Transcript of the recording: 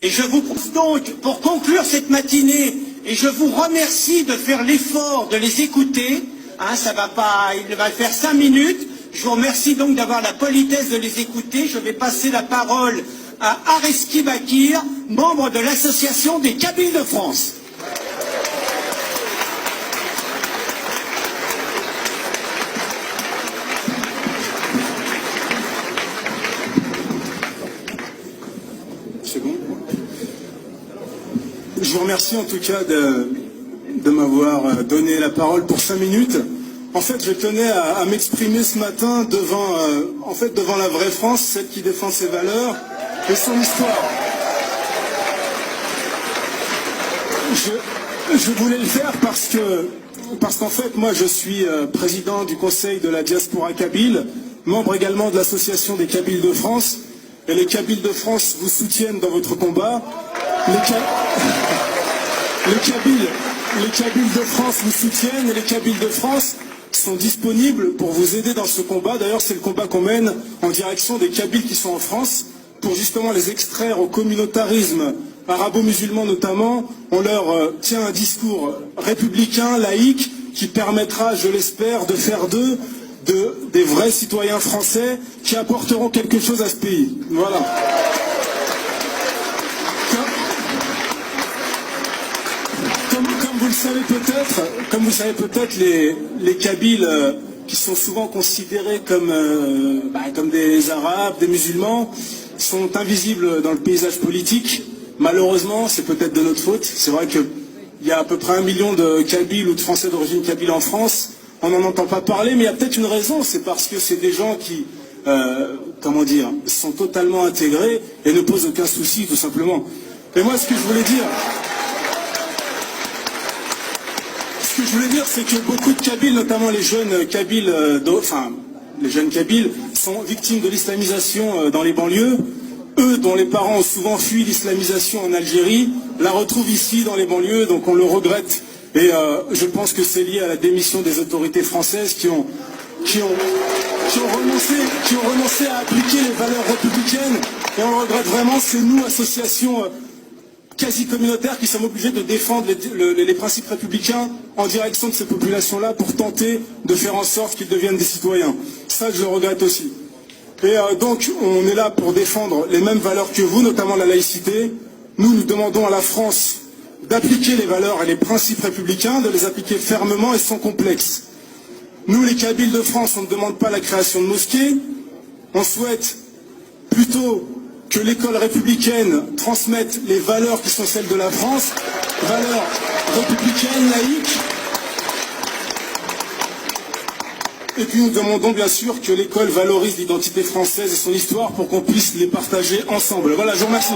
Et je vous propose donc, pour conclure cette matinée, et je vous remercie de faire l'effort de les écouter, hein, ça va pas, il va faire 5 minutes, je vous remercie donc d'avoir la politesse de les écouter. Je vais passer la parole à Areski Bakir, membre de l'Association des Kabyles de France. C'est bon. Je vous remercie en tout cas de m'avoir donné la parole pour 5 minutes. En fait, je tenais à m'exprimer ce matin devant la vraie France, celle qui défend ses valeurs et son histoire. Je voulais le faire parce qu'en fait, moi, je suis président du Conseil de la diaspora kabyle, membre également de l'Association des Kabyles de France. Et les Kabyles de France vous soutiennent dans votre combat. Les Kabyles de France vous soutiennent et les Kabyles de France sont disponibles pour vous aider dans ce combat. D'ailleurs, c'est le combat qu'on mène en direction des Kabyles qui sont en France pour justement les extraire au communautarisme arabo-musulman notamment. On leur tient un discours républicain, laïque, qui permettra, je l'espère, de faire d'eux des vrais citoyens français qui apporteront quelque chose à ce pays. Voilà. Comme vous le savez peut-être, les Kabyles qui sont souvent considérés comme des Arabes, des musulmans, sont invisibles dans le paysage politique. Malheureusement, c'est peut-être de notre faute. C'est vrai qu'il y a à peu près 1 million de Kabyles ou de Français d'origine kabyle en France. On n'en entend pas parler, mais il y a peut-être une raison. C'est parce que c'est des gens qui, sont totalement intégrés et ne posent aucun souci, tout simplement. Et moi, ce que je voulais dire, c'est que beaucoup de Kabyles, notamment les jeunes Kabyles, sont victimes de l'islamisation dans les banlieues. Eux, dont les parents ont souvent fui l'islamisation en Algérie, la retrouvent ici dans les banlieues, donc on le regrette. Et je pense que c'est lié à la démission des autorités françaises qui ont renoncé à appliquer les valeurs républicaines. Et on le regrette vraiment, c'est nous, associations quasi communautaires, qui sommes obligés de défendre les principes républicains en direction de ces populations-là pour tenter de faire en sorte qu'ils deviennent des citoyens. Ça, je le regrette aussi. Et donc, on est là pour défendre les mêmes valeurs que vous, notamment la laïcité. Nous demandons à la France d'appliquer les valeurs et les principes républicains, de les appliquer fermement et sans complexe. Nous, les Kabyles de France, on ne demande pas la création de mosquées. On souhaite plutôt que l'école républicaine transmette les valeurs qui sont celles de la France, valeurs républicaines, laïques. Et puis nous demandons bien sûr que l'école valorise l'identité française et son histoire pour qu'on puisse les partager ensemble. Voilà, je vous remercie.